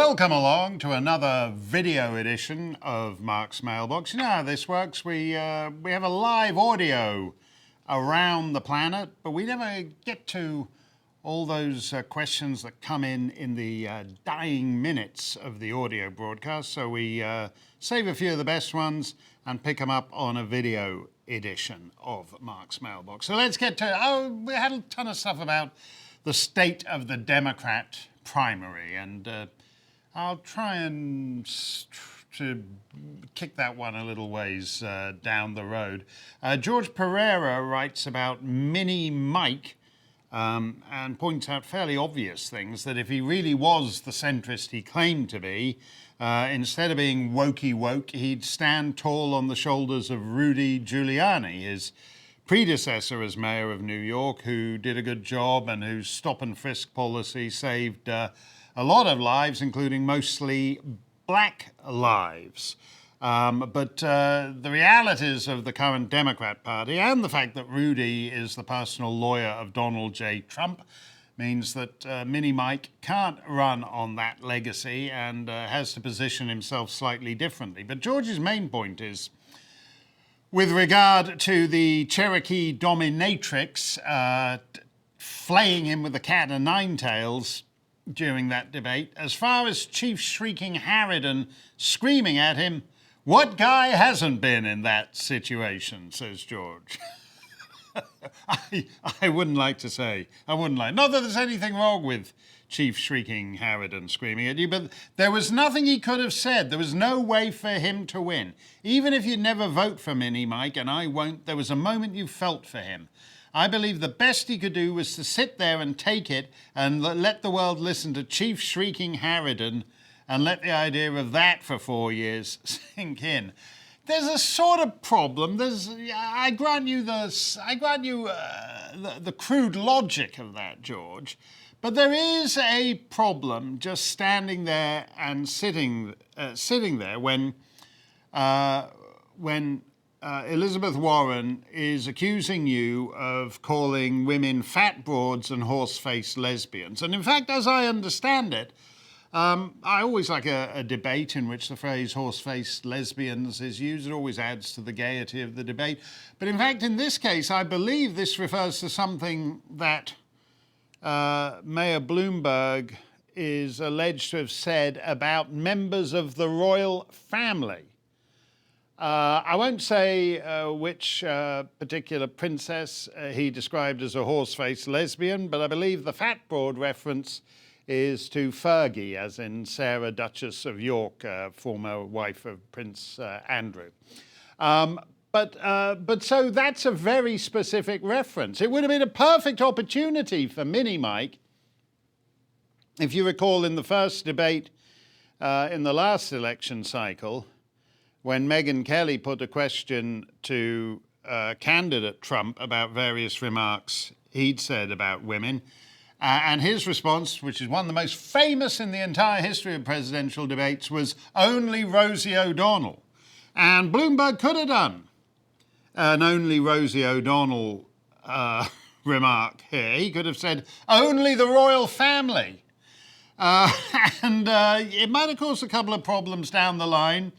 Welcome along to another video edition of Mark's Mailbox. You know how this works. We have a live audio around the planet, but we never get to all those questions that come in the dying minutes of the audio broadcast. So we save a few of the best ones and pick them up on a video edition of Mark's Mailbox. So let's get to it. We had a ton of stuff about the state of the Democrat primary, and I'll try and to kick that one a little ways down the road. George Pereira writes about Mini Mike and points out fairly obvious things, that if he really was the centrist he claimed to be, instead of being wokey woke, he'd stand tall on the shoulders of Rudy Giuliani, his predecessor as mayor of New York, who did a good job and whose stop and frisk policy saved a lot of lives, including mostly black lives. But the realities of the current Democrat Party and the fact that Rudy is the personal lawyer of Donald J. Trump means that Mini Mike can't run on that legacy and has to position himself slightly differently. But George's main point is, with regard to the Cherokee dominatrix flaying him with the cat o' nine tails during that debate, as far as Chief Shrieking Harridan screaming at him, what guy hasn't been in that situation, says George. I wouldn't like to say. Not that there's anything wrong with Chief Shrieking Harridan screaming at you, but there was nothing he could have said. There was no way for him to win. Even if you'd never vote for Mini Mike, and I won't, there was a moment you felt for him. I believe the best he could do was to sit there and take it and let the world listen to Chief Shrieking Harridan and let the idea of that for 4 years sink in. There's a sort of problem. I grant you the crude logic of that, George. But there is a problem just standing there and sitting there when Elizabeth Warren is accusing you of calling women fat broads and horse-faced lesbians. And in fact, as I understand it, I always like a debate in which the phrase horse-faced lesbians is used. It always adds to the gaiety of the debate. But in fact, in this case, I believe this refers to something that Mayor Bloomberg is alleged to have said about members of the royal family. I won't say which particular princess he described as a horse-faced lesbian, but I believe the fat broad reference is to Fergie, as in Sarah, Duchess of York, former wife of Prince Andrew. But so that's a very specific reference. It would have been a perfect opportunity for Mini Mike, if you recall in the first debate in the last election cycle, when Megyn Kelly put a question to candidate Trump about various remarks he'd said about women, and his response, which is one of the most famous in the entire history of presidential debates, was only Rosie O'Donnell. And Bloomberg could have done an only Rosie O'Donnell remark here. He could have said, only the royal family. And it might have caused a couple of problems down the line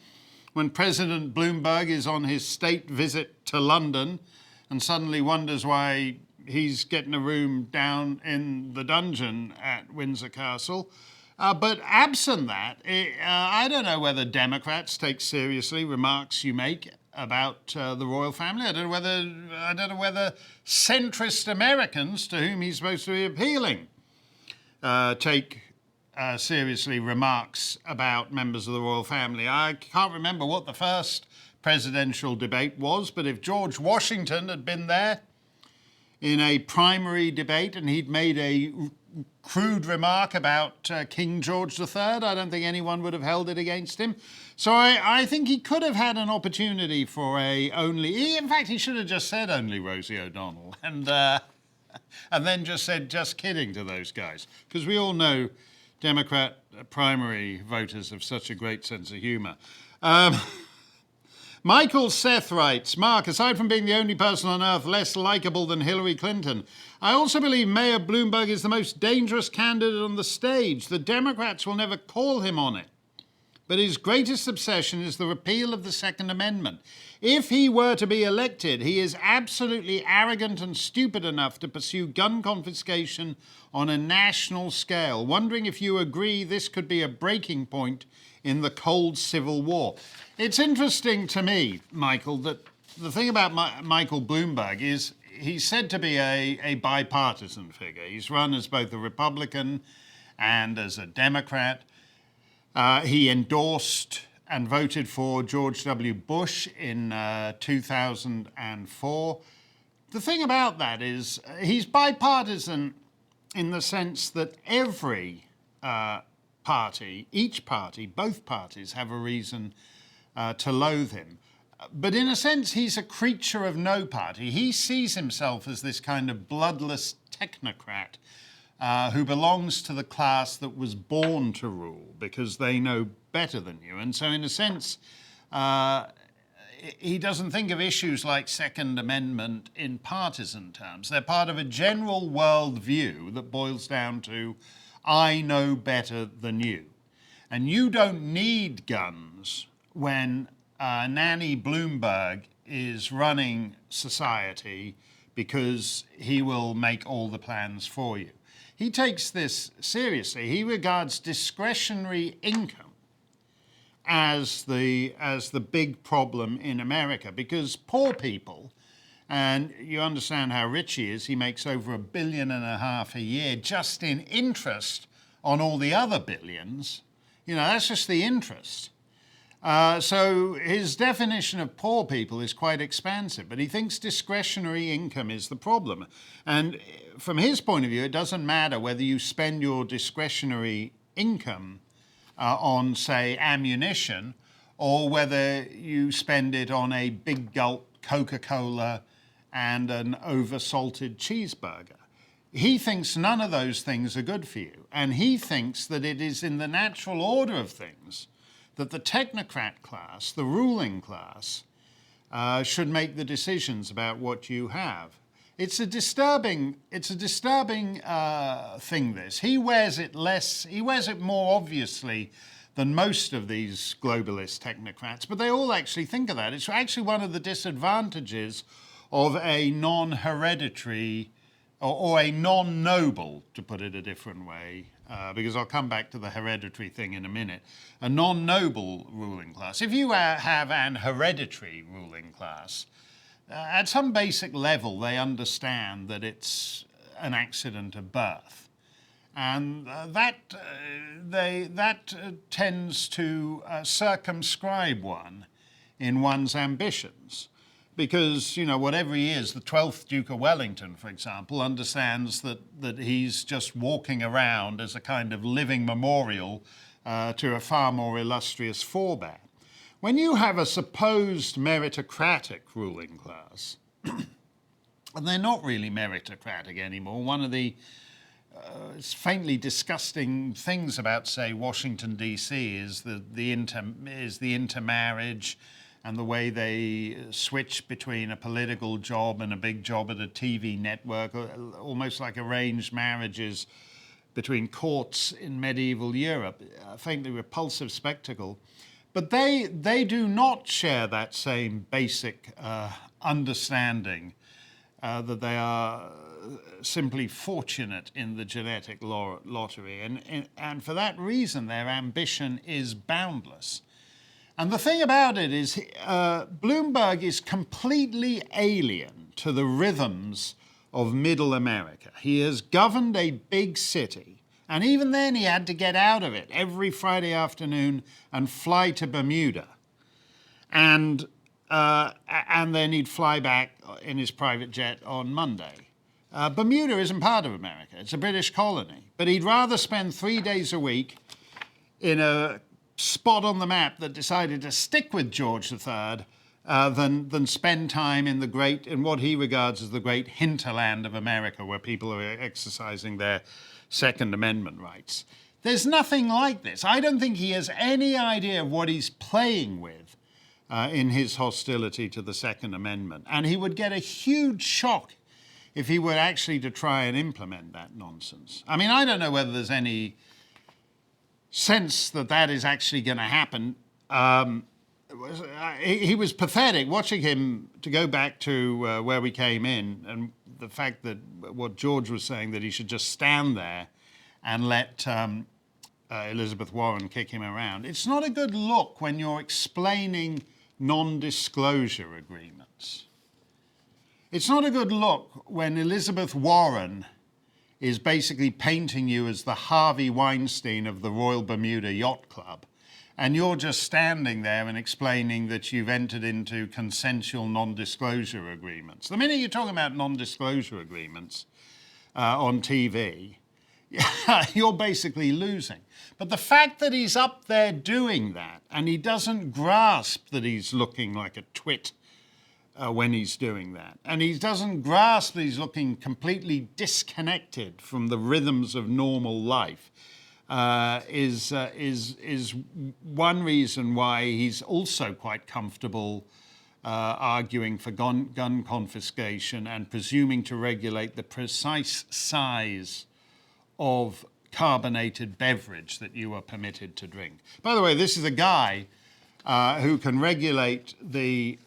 when President Bloomberg is on his state visit to London and suddenly wonders why he's getting a room down in the dungeon at Windsor Castle. But absent that, I don't know whether Democrats take seriously remarks you make about the royal family. I don't know whether centrist Americans, to whom he's supposed to be appealing, take seriously remarks about members of the royal family. I can't remember what the first presidential debate was, but if George Washington had been there in a primary debate and he'd made a crude remark about King George III, I don't think anyone would have held it against him. So I think he could have had an opportunity for in fact, he should have just said only Rosie O'Donnell and then just said just kidding to those guys, because we all know Democrat primary voters have such a great sense of humor. Michael Seth writes, Mark, aside from being the only person on earth less likable than Hillary Clinton, I also believe Mayor Bloomberg is the most dangerous candidate on the stage. The Democrats will never call him on it. But his greatest obsession is the repeal of the Second Amendment. If he were to be elected, he is absolutely arrogant and stupid enough to pursue gun confiscation on a national scale. Wondering if you agree this could be a breaking point in the cold civil war. It's interesting to me, Michael, that the thing about Michael Bloomberg is he's said to be a bipartisan figure. He's run as both a Republican and as a Democrat. He endorsed and voted for George W. Bush in 2004. The thing about that is he's bipartisan in the sense that every party, each party, both parties have a reason to loathe him. But in a sense, he's a creature of no party. He sees himself as this kind of bloodless technocrat who belongs to the class that was born to rule because they know better than you. And so in a sense, he doesn't think of issues like Second Amendment in partisan terms. They're part of a general worldview that boils down to, I know better than you. And you don't need guns when Nanny Bloomberg is running society because he will make all the plans for you. He takes this seriously. He regards discretionary income as the big problem in America because poor people, and you understand how rich he is, he makes over $1.5 billion a year just in interest on all the other billions. You know, that's just the interest. So his definition of poor people is quite expansive, but he thinks discretionary income is the problem. And from his point of view, it doesn't matter whether you spend your discretionary income on, say, ammunition, or whether you spend it on a big gulp Coca-Cola and an over-salted cheeseburger. He thinks none of those things are good for you. And he thinks that it is in the natural order of things that the technocrat class, the ruling class, should make the decisions about what you have. It's a disturbing thing, this. He wears it more obviously than most of these globalist technocrats, but they all actually think of that. It's actually one of the disadvantages of a non-hereditary or a non-noble, to put it a different way, because I'll come back to the hereditary thing in a minute, a non-noble ruling class. If you have an hereditary ruling class, at some basic level, they understand that it's an accident of birth. And that tends to circumscribe one in one's ambitions. Because, you know, whatever he is, the 12th Duke of Wellington, for example, understands that he's just walking around as a kind of living memorial to a far more illustrious forebear. When you have a supposed meritocratic ruling class, and they're not really meritocratic anymore, one of the faintly disgusting things about, say, Washington, D.C. is the intermarriage and the way they switch between a political job and a big job at a TV network, almost like arranged marriages between courts in medieval Europe, a faintly repulsive spectacle. But they do not share that same basic understanding that they are simply fortunate in the genetic lottery. And for that reason, their ambition is boundless. And the thing about it is Bloomberg is completely alien to the rhythms of middle America. He has governed a big city, and even then he had to get out of it every Friday afternoon and fly to Bermuda. And then he'd fly back in his private jet on Monday. Bermuda isn't part of America. It's a British colony. But he'd rather spend 3 days a week in a spot on the map that decided to stick with George III than spend time in what he regards as the great hinterland of America, where people are exercising their Second Amendment rights. There's nothing like this. I don't think he has any idea of what he's playing with in his hostility to the Second Amendment. And he would get a huge shock if he were actually to try and implement that nonsense. I mean, I don't know whether there's any sense that that is actually going to happen. He was pathetic. Watching him, to go back to where we came in, and the fact that what George was saying, that he should just stand there and let Elizabeth Warren kick him around. It's not a good look when you're explaining non-disclosure agreements. It's not a good look when Elizabeth Warren is basically painting you as the Harvey Weinstein of the Royal Bermuda Yacht Club, and you're just standing there and explaining that you've entered into consensual non-disclosure agreements. The minute you're talking about non-disclosure agreements on TV, you're basically losing. But the fact that he's up there doing that, and he doesn't grasp that he's looking like a twit when he's doing that, and he doesn't grasp that he's looking completely disconnected from the rhythms of normal life, is one reason why he's also quite comfortable arguing for gun confiscation and presuming to regulate the precise size of carbonated beverage that you are permitted to drink. By the way, this is a guy who can regulate the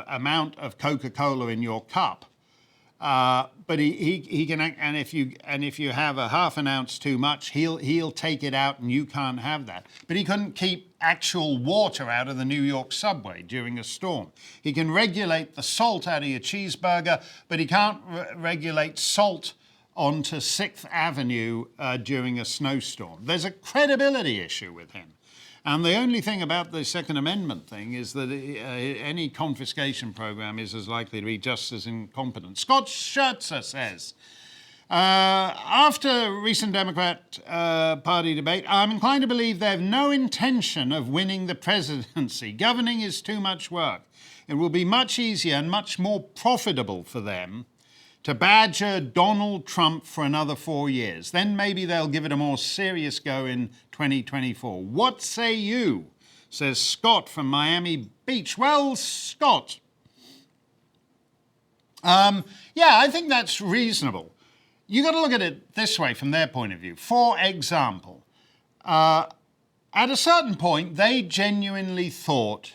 amount of Coca-Cola in your cup, but he can, and if you have a half an ounce too much, he'll take it out and you can't have that. But he couldn't keep actual water out of the New York subway during a storm. He can regulate the salt out of your cheeseburger, but he can't regulate salt onto 6th Avenue during a snowstorm. There's a credibility issue with him. And the only thing about the Second Amendment thing is that any confiscation program is as likely to be just as incompetent. Scott Scherzer says, after recent Democrat Party debate, I'm inclined to believe they have no intention of winning the presidency. Governing is too much work. It will be much easier and much more profitable for them to badger Donald Trump for another 4 years. Then maybe they'll give it a more serious go in 2024. What say you? Says Scott from Miami Beach. Well, Scott, yeah, I think that's reasonable. You got to look at it this way from their point of view. For example, at a certain point, they genuinely thought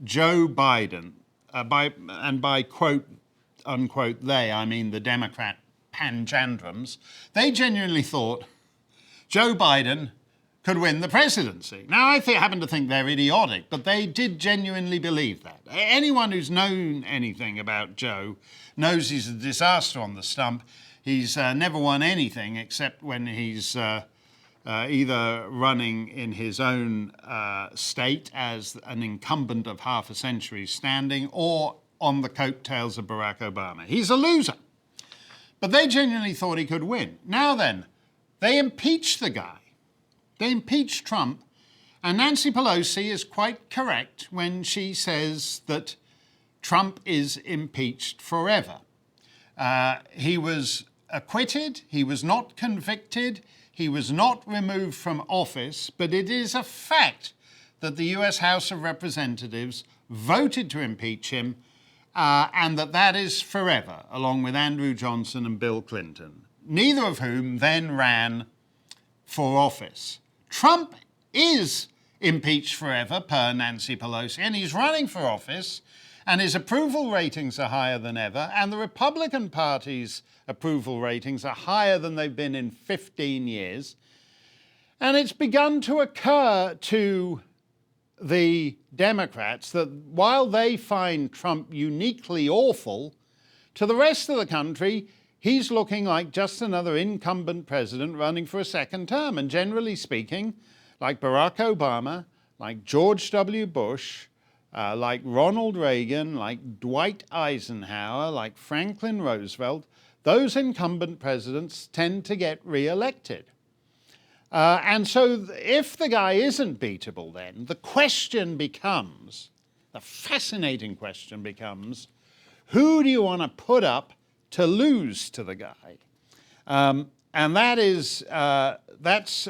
Joe Biden, by quote, unquote, they, I mean the Democrat panjandrums, they genuinely thought Joe Biden could win the presidency. Now, I happen to think they're idiotic, but they did genuinely believe that. Anyone who's known anything about Joe knows he's a disaster on the stump. He's never won anything except when he's either running in his own state as an incumbent of half a century's standing or on the coattails of Barack Obama. He's a loser. But they genuinely thought he could win. Now then, they impeached the guy. They impeached Trump. And Nancy Pelosi is quite correct when she says that Trump is impeached forever. He was acquitted. He was not convicted. He was not removed from office. But it is a fact that the US House of Representatives voted to impeach him, and that is forever, along with Andrew Johnson and Bill Clinton, neither of whom then ran for office. Trump is impeached forever, per Nancy Pelosi, and he's running for office, and his approval ratings are higher than ever, and the Republican Party's approval ratings are higher than they've been in 15 years. And it's begun to occur to the Democrats that while they find Trump uniquely awful, to the rest of the country, he's looking like just another incumbent president running for a second term. And generally speaking, like Barack Obama, like George W. Bush, like Ronald Reagan, like Dwight Eisenhower, like Franklin Roosevelt, those incumbent presidents tend to get re-elected. And so if the guy isn't beatable then, the question becomes, the fascinating question becomes, who do you want to put up to lose to the guy? And that is, that's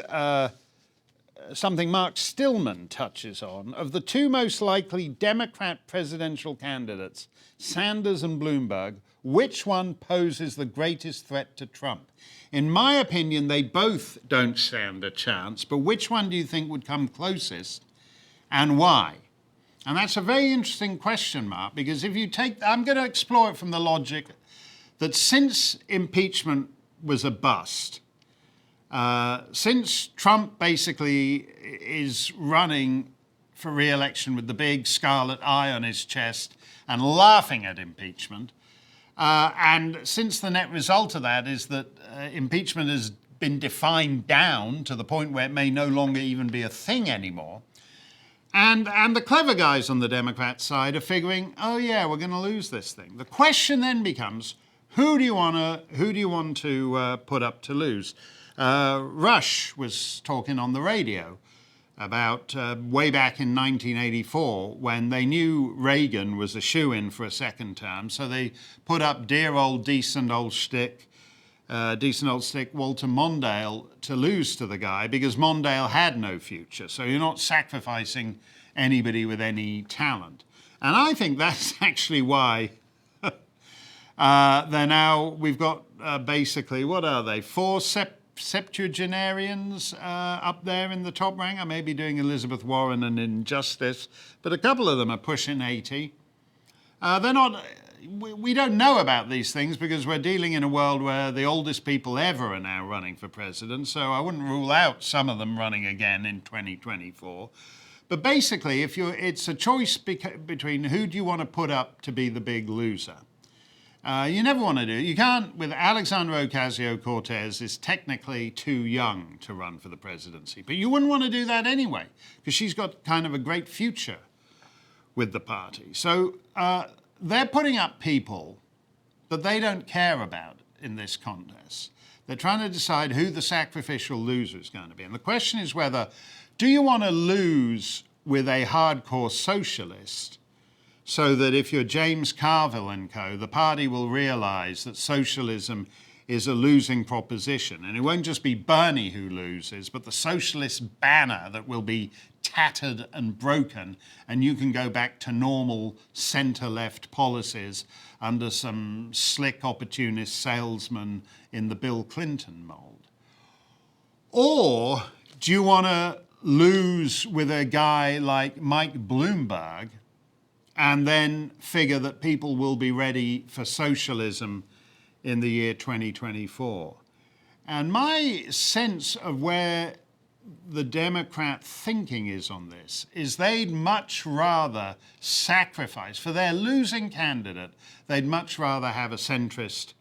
something Mark Stillman touches on. Of the two most likely Democrat presidential candidates, Sanders and Bloomberg, which one poses the greatest threat to Trump? In my opinion, they both don't stand a chance, but which one do you think would come closest and why? And that's a very interesting question, Mark, because if you take, I'm going to explore it from the logic that since impeachment was a bust, since Trump basically is running for re-election with the big scarlet eye on his chest and laughing at impeachment, and since the net result of that is that impeachment has been defined down to the point where it may no longer even be a thing anymore, and the clever guys on the Democrat side are figuring, oh yeah, we're going to lose this thing. The question then becomes, who do you want to put up to lose? Rush was talking on the radio about way back in 1984 when they knew Reagan was a shoo-in for a second term, so they put up dear old decent old stick Walter Mondale to lose to the guy because Mondale had no future. So you're not sacrificing anybody with any talent. And I think that's actually why we've got basically, what are they, 4 septuagenarians up there in the top rank. I may be doing Elizabeth Warren an injustice, but a couple of them are pushing 80. They're not... We don't know about these things because we're dealing in a world where the oldest people ever are now running for president, so I wouldn't rule out some of them running again in 2024. But basically, it's a choice between who do you want to put up to be the big loser. You never want to do it. You can't, with Alexandra Ocasio-Cortez is technically too young to run for the presidency, but you wouldn't want to do that anyway because she's got kind of a great future with the party. So they're putting up people that they don't care about in this contest. They're trying to decide who the sacrificial loser is going to be. And the question is whether, do you want to lose with a hardcore socialist so that if you're James Carville and co., the party will realize that socialism is a losing proposition. And it won't just be Bernie who loses, but the socialist banner that will be tattered and broken, and you can go back to normal centre-left policies under some slick opportunist salesman in the Bill Clinton mould. Or do you want to lose with a guy like Mike Bloomberg and then figure that people will be ready for socialism in the year 2024? And my sense of where the Democrat thinking is on this is they'd much rather sacrifice, for their losing candidate, they'd much rather have a centrist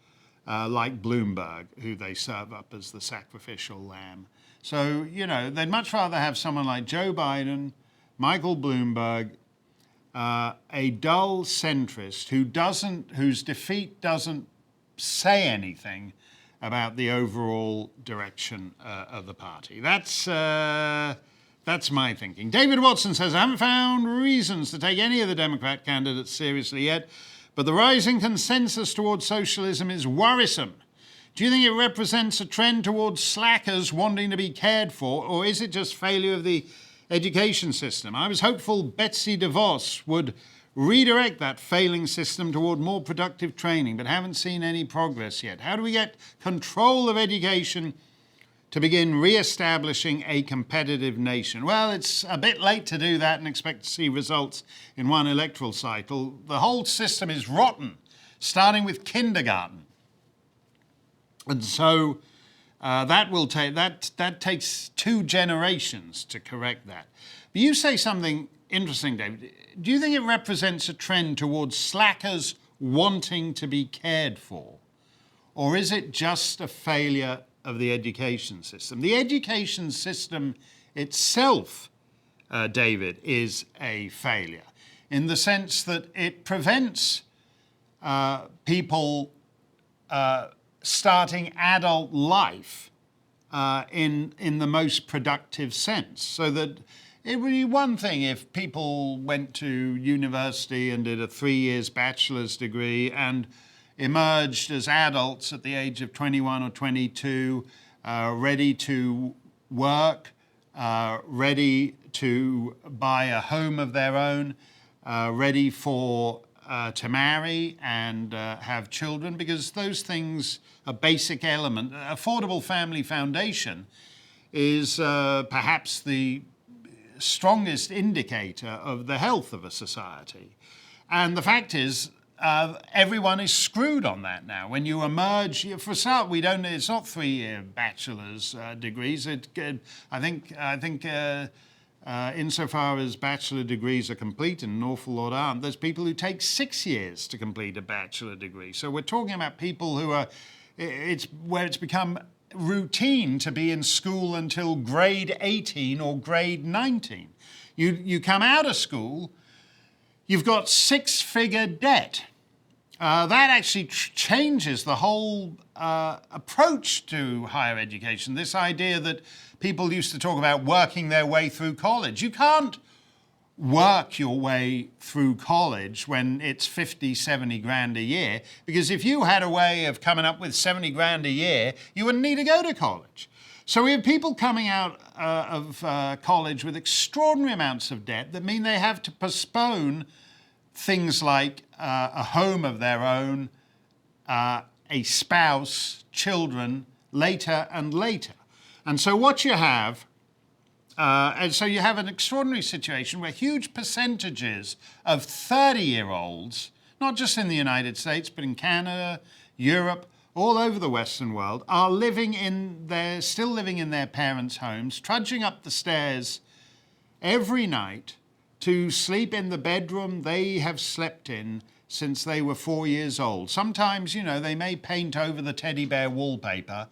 like Bloomberg, who they serve up as the sacrificial lamb. So, you know, they'd much rather have someone like Joe Biden, Michael Bloomberg, a dull centrist whose defeat doesn't say anything about the overall direction of the party. That's my thinking. David Watson says, I haven't found reasons to take any of the Democrat candidates seriously yet, but the rising consensus towards socialism is worrisome. Do you think it represents a trend towards slackers wanting to be cared for, or is it just failure of the education system? I was hopeful Betsy DeVos would redirect that failing system toward more productive training, but haven't seen any progress yet. How do we get control of education to begin re-establishing a competitive nation? Well, it's a bit late to do that and expect to see results in one electoral cycle. The whole system is rotten, starting with kindergarten. And so that takes 2 generations to correct that. But you say something interesting, David. Do you think it represents a trend towards slackers wanting to be cared for? Or is it just a failure of the education system? The education system itself, David, is a failure in the sense that it prevents people starting adult life in the most productive sense. So that it would be one thing if people went to university and did a 3 years bachelor's degree and emerged as adults at the age of 21 or 22, ready to work, ready to buy a home of their own, ready to marry and have children, because those things are basic element. Affordable family foundation is perhaps the strongest indicator of the health of a society. And the fact is, everyone is screwed on that now. When you emerge, for a start, it's not 3-year bachelor's degrees. I think insofar as bachelor degrees are complete, and an awful lot aren't, there's people who take 6 years to complete a bachelor degree. So we're talking about people who are, where it's become routine to be in school until grade 18 or grade 19. You come out of school, you've got 6-figure debt. That actually changes the whole approach to higher education. This idea that people used to talk about working their way through college. You can't work your way through college when it's 50, 70 grand a year, because if you had a way of coming up with 70 grand a year, you wouldn't need to go to college. So we have people coming out of college with extraordinary amounts of debt that mean they have to postpone things like a home of their own, a spouse, children, later and later. And so what you have, you have an extraordinary situation where huge percentages of 30-year-olds, not just in the United States, but in Canada, Europe, all over the Western world, are still living in their parents' homes, trudging up the stairs every night to sleep in the bedroom they have slept in since they were 4 years old. Sometimes, they may paint over the teddy bear wallpaper,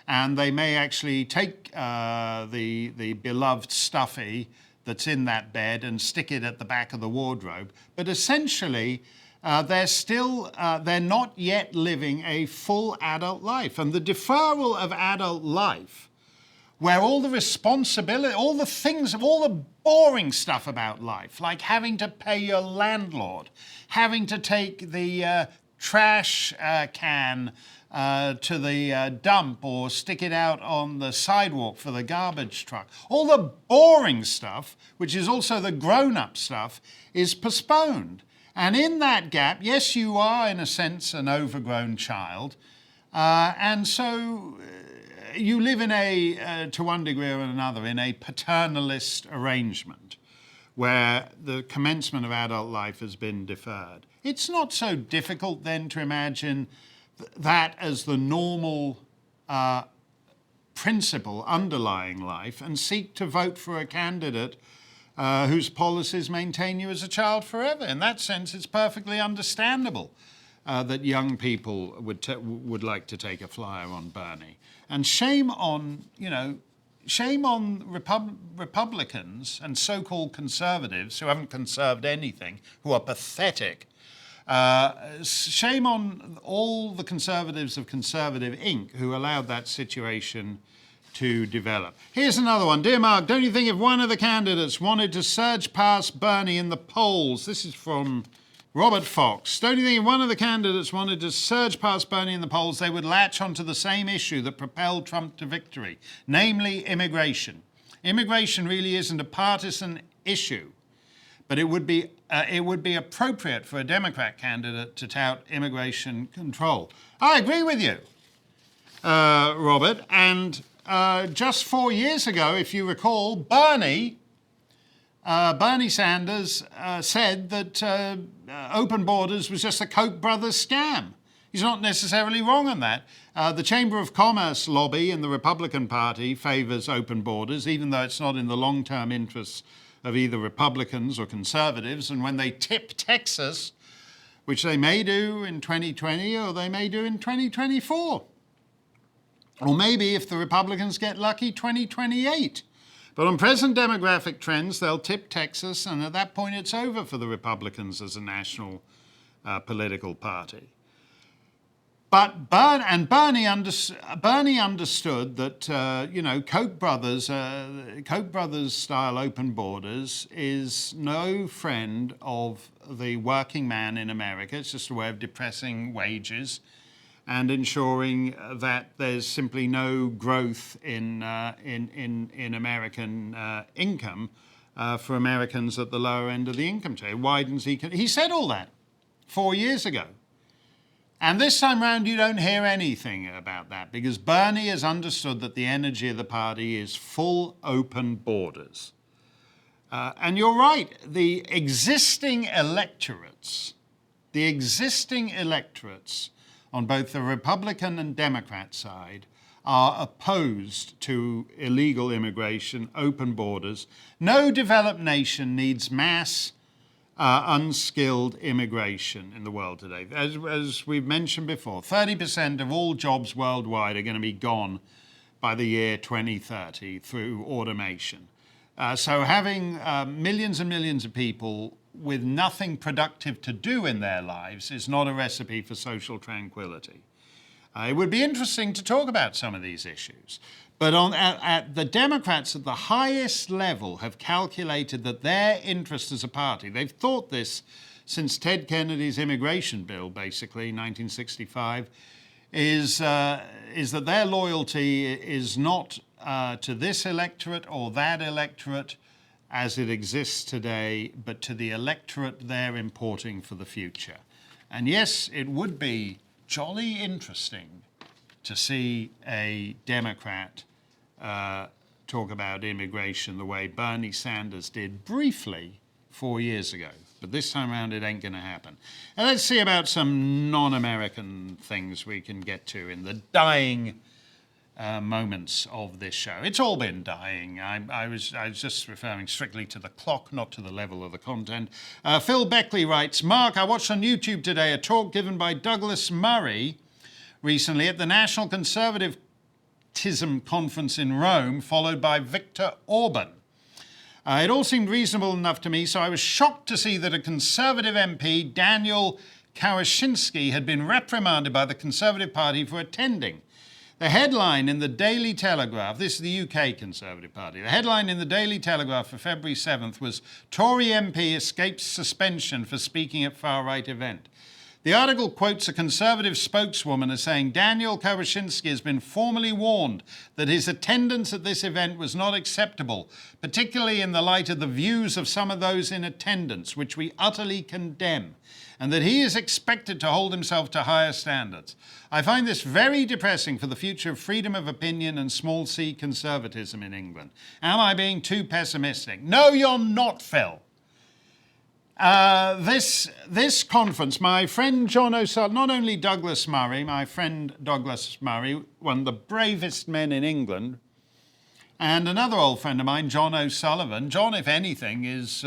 and they may actually take the beloved stuffy that's in that bed and stick it at the back of the wardrobe. But essentially, they're not yet living a full adult life. And the deferral of adult life, where all the responsibility, all the boring stuff about life, like having to pay your landlord, having to take the trash can to the dump or stick it out on the sidewalk for the garbage truck. All the boring stuff, which is also the grown-up stuff, is postponed. And in that gap, yes, you are, in a sense, an overgrown child. And so you live to one degree or another, in a paternalist arrangement where the commencement of adult life has been deferred. It's not so difficult then to imagine that as the normal principle underlying life, and seek to vote for a candidate whose policies maintain you as a child forever. In that sense, it's perfectly understandable that young people would like to take a flyer on Bernie. And shame on Republicans and so-called conservatives who haven't conserved anything, who are pathetic. Shame on all the conservatives of Conservative Inc. who allowed that situation to develop. Here's another one. Dear Mark, don't you think if one of the candidates wanted to surge past Bernie in the polls, this is from Robert Fox, don't you think if one of the candidates wanted to surge past Bernie in the polls, they would latch onto the same issue that propelled Trump to victory, namely immigration? Immigration really isn't a partisan issue, but it would be appropriate for a Democrat candidate to tout immigration control. I agree with you, Robert. And just 4 years ago, if you recall, Bernie Sanders said that open borders was just a Koch brothers scam. He's not necessarily wrong on that. The Chamber of Commerce lobby in the Republican Party favors open borders, even though it's not in the long-term interests of either Republicans or conservatives. And when they tip Texas, which they may do in 2020 or they may do in 2024, or maybe, if the Republicans get lucky, 2028. But on present demographic trends, they'll tip Texas, and at that point it's over for the Republicans as a national political party. But Bernie understood that Koch brothers style open borders is no friend of the working man in America. It's just a way of depressing wages and ensuring that there's simply no growth in American income for Americans at the lower end of the income chain. Widens he said all that 4 years ago. And this time round, you don't hear anything about that because Bernie has understood that the energy of the party is full open borders. And you're right, the existing electorates on both the Republican and Democrat side are opposed to illegal immigration, open borders. No developed nation needs mass unskilled immigration in the world today. As we've mentioned before, 30% of all jobs worldwide are going to be gone by the year 2030 through automation. So having millions and millions of people with nothing productive to do in their lives is not a recipe for social tranquility. It would be interesting to talk about some of these issues. But at the Democrats at the highest level have calculated that their interest as a party, they've thought this since Ted Kennedy's immigration bill, basically, 1965, is that their loyalty is not to this electorate or that electorate as it exists today, but to the electorate they're importing for the future. And yes, it would be jolly interesting to see a Democrat talk about immigration the way Bernie Sanders did briefly 4 years ago. But this time around, it ain't going to happen. And let's see about some non-American things we can get to in the dying moments of this show. It's all been dying. I was just referring strictly to the clock, not to the level of the content. Phil Beckley writes, Mark, I watched on YouTube today a talk given by Douglas Murray recently at the National Conservatism Conference in Rome, followed by Viktor Orban. It all seemed reasonable enough to me, so I was shocked to see that a Conservative MP, Daniel Kaczynski, had been reprimanded by the Conservative Party for attending. The headline in the Daily Telegraph, this is the UK Conservative Party, the headline in the Daily Telegraph for February 7th was, Tory MP escapes suspension for speaking at far-right event. The article quotes a Conservative spokeswoman as saying Daniel Kaczynski has been formally warned that his attendance at this event was not acceptable, particularly in the light of the views of some of those in attendance, which we utterly condemn, and that he is expected to hold himself to higher standards. I find this very depressing for the future of freedom of opinion and small c conservatism in England. Am I being too pessimistic? No, you're not, Phil. This conference, my friend John O'Sullivan, not only Douglas Murray, my friend Douglas Murray, one of the bravest men in England, and another old friend of mine, John O'Sullivan. John, if anything, is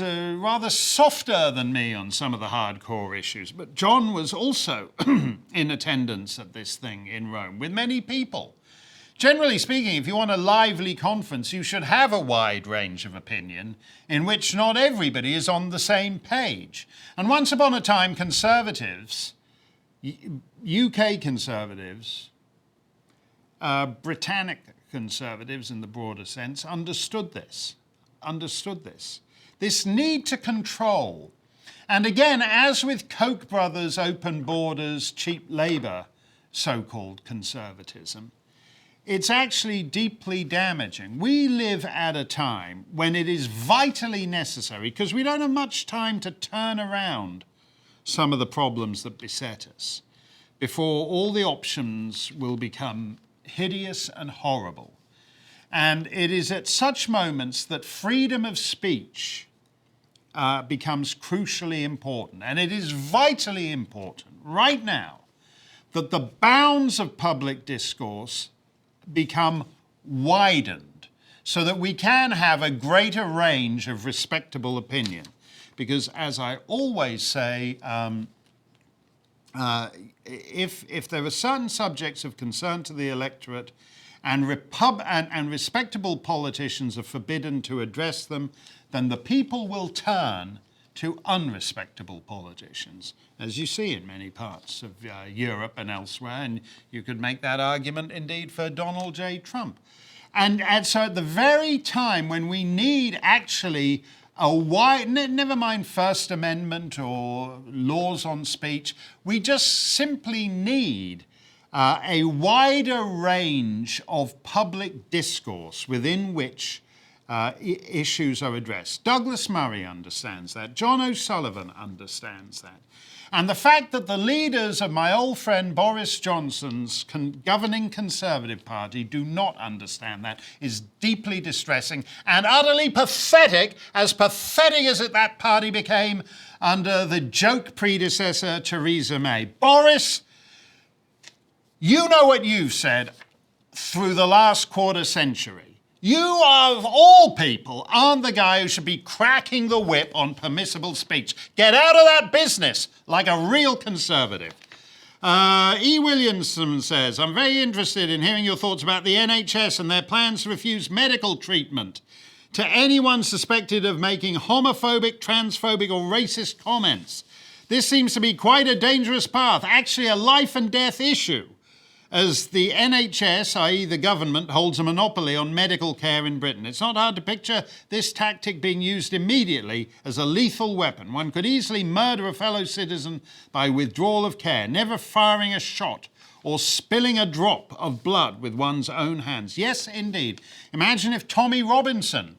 rather softer than me on some of the hardcore issues. But John was also in attendance at this thing in Rome with many people. Generally speaking, if you want a lively conference, you should have a wide range of opinion in which not everybody is on the same page. And once upon a time, conservatives, UK conservatives, Britannic conservatives in the broader sense, understood this. This need to control. And again, as with Koch brothers, open borders, cheap labour, so-called conservatism, it's actually deeply damaging. We live at a time when it is vitally necessary, because we don't have much time to turn around some of the problems that beset us, before all the options will become hideous and horrible. And it is at such moments that freedom of speech becomes crucially important. And it is vitally important right now that the bounds of public discourse become widened so that we can have a greater range of respectable opinion. Because as I always say, if there are certain subjects of concern to the electorate and respectable politicians are forbidden to address them, then the people will turn to unrespectable politicians, as you see in many parts of Europe and elsewhere. And you could make that argument indeed for Donald J. Trump. And so at the very time when we need actually never mind First Amendment or laws on speech, we just simply need a wider range of public discourse within which issues are addressed. Douglas Murray understands that. John O'Sullivan understands that. And the fact that the leaders of my old friend Boris Johnson's governing Conservative Party do not understand that is deeply distressing and utterly pathetic as that party became under the joke predecessor Theresa May. Boris, you know what you've said through the last quarter century. You, of all people, aren't the guy who should be cracking the whip on permissible speech. Get out of that business like a real conservative. E. Williamson says, I'm very interested in hearing your thoughts about the NHS and their plans to refuse medical treatment to anyone suspected of making homophobic, transphobic or racist comments. This seems to be quite a dangerous path, actually a life and death issue, as the NHS, i.e. the government, holds a monopoly on medical care in Britain. It's not hard to picture this tactic being used immediately as a lethal weapon. One could easily murder a fellow citizen by withdrawal of care, never firing a shot or spilling a drop of blood with one's own hands. Yes, indeed. Imagine if Tommy Robinson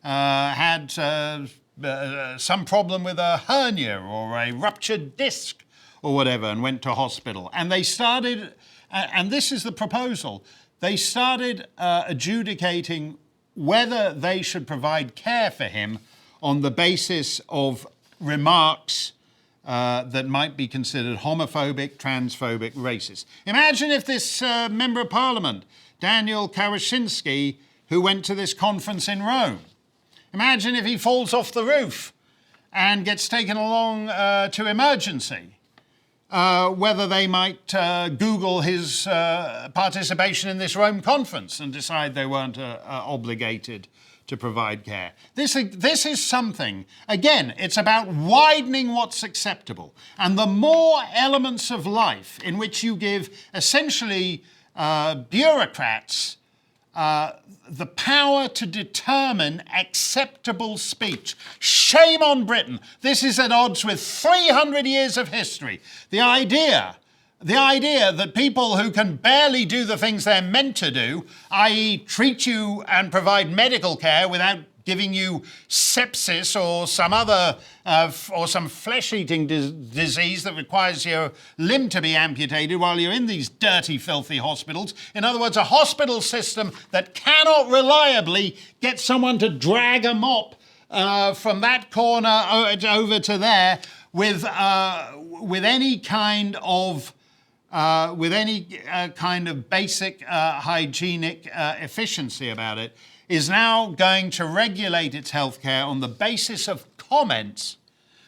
had some problem with a hernia or a ruptured disc or whatever and went to hospital. And they started... And this is the proposal. They started adjudicating whether they should provide care for him on the basis of remarks that might be considered homophobic, transphobic, racist. Imagine if this Member of Parliament, Daniel Karashinsky, who went to this conference in Rome, imagine if he falls off the roof and gets taken along to emergency. Whether they might Google his participation in this Rome conference and decide they weren't obligated to provide care. This is something, again, it's about widening what's acceptable. And the more elements of life in which you give essentially bureaucrats the power to determine acceptable speech. Shame on Britain. This is at odds with 300 years of history. The idea that people who can barely do the things they're meant to do, i.e. treat you and provide medical care without giving you sepsis or some other, or some flesh-eating disease that requires your limb to be amputated while you're in these dirty, filthy hospitals. In other words, a hospital system that cannot reliably get someone to drag a mop from that corner over to there with any kind of basic hygienic efficiency about it, is now going to regulate its healthcare on the basis of comments.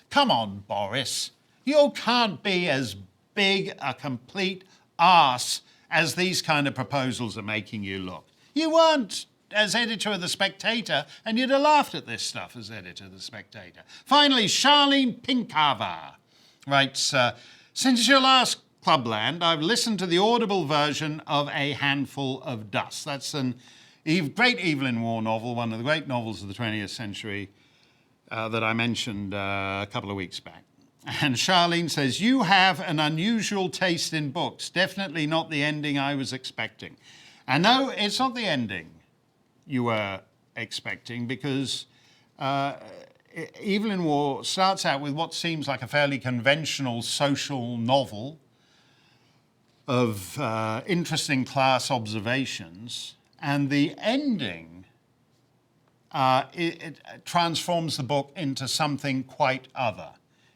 Come on, Boris. You can't be as big a complete arse as these kind of proposals are making you look. You weren't as editor of The Spectator, and you'd have laughed at this stuff as editor of The Spectator. Finally, Charlene Pinkava writes, since your last Clubland, I've listened to the audible version of A Handful of Dust. That's an great Evelyn Waugh novel, one of the great novels of the 20th century that I mentioned a couple of weeks back. And Charlene says, you have an unusual taste in books, definitely not the ending I was expecting. And no, it's not the ending you were expecting, because Evelyn Waugh starts out with what seems like a fairly conventional social novel of interesting class observations. And the ending, it transforms the book into something quite other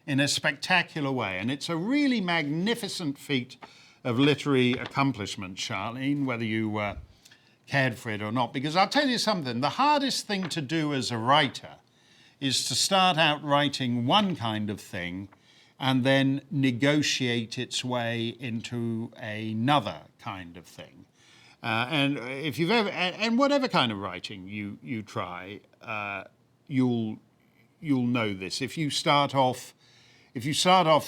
in a spectacular way. And it's a really magnificent feat of literary accomplishment, Charlene, whether you cared for it or not. Because I'll tell you something, the hardest thing to do as a writer is to start out writing one kind of thing and then negotiate its way into another kind of thing. And if you've ever, and whatever kind of writing you try, you'll know this. If you start off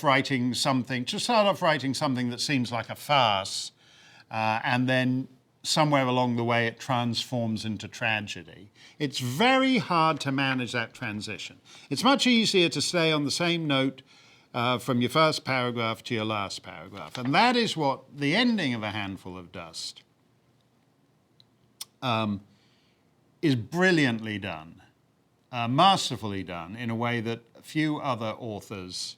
writing something, that seems like a farce, and then somewhere along the way it transforms into tragedy. It's very hard to manage that transition. It's much easier to stay on the same note from your first paragraph to your last paragraph. And that is what the ending of A Handful of Dust is brilliantly done, masterfully done, in a way that few other authors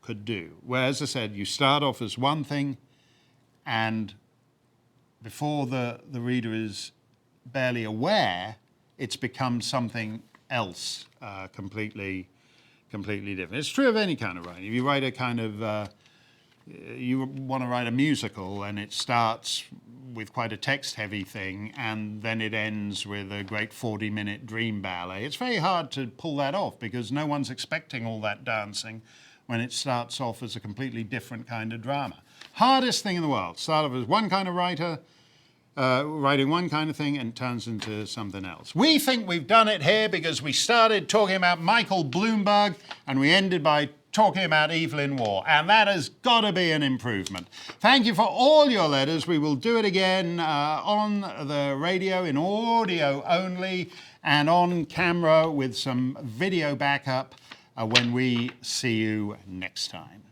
could do. Where, as I said, you start off as one thing, and before the reader is barely aware, it's become something else completely different. It's true of any kind of writing. If you write a kind of, you want to write a musical and it starts with quite a text-heavy thing and then it ends with a great 40-minute dream ballet, it's very hard to pull that off because no one's expecting all that dancing when it starts off as a completely different kind of drama. Hardest thing in the world. Start off as one kind of writer, writing one kind of thing, and it turns into something else. We think we've done it here because we started talking about Michael Bloomberg and we ended by talking about Evelyn Waugh, and that has got to be an improvement. Thank you for all your letters. We will do it again on the radio in audio only and on camera with some video backup when we see you next time.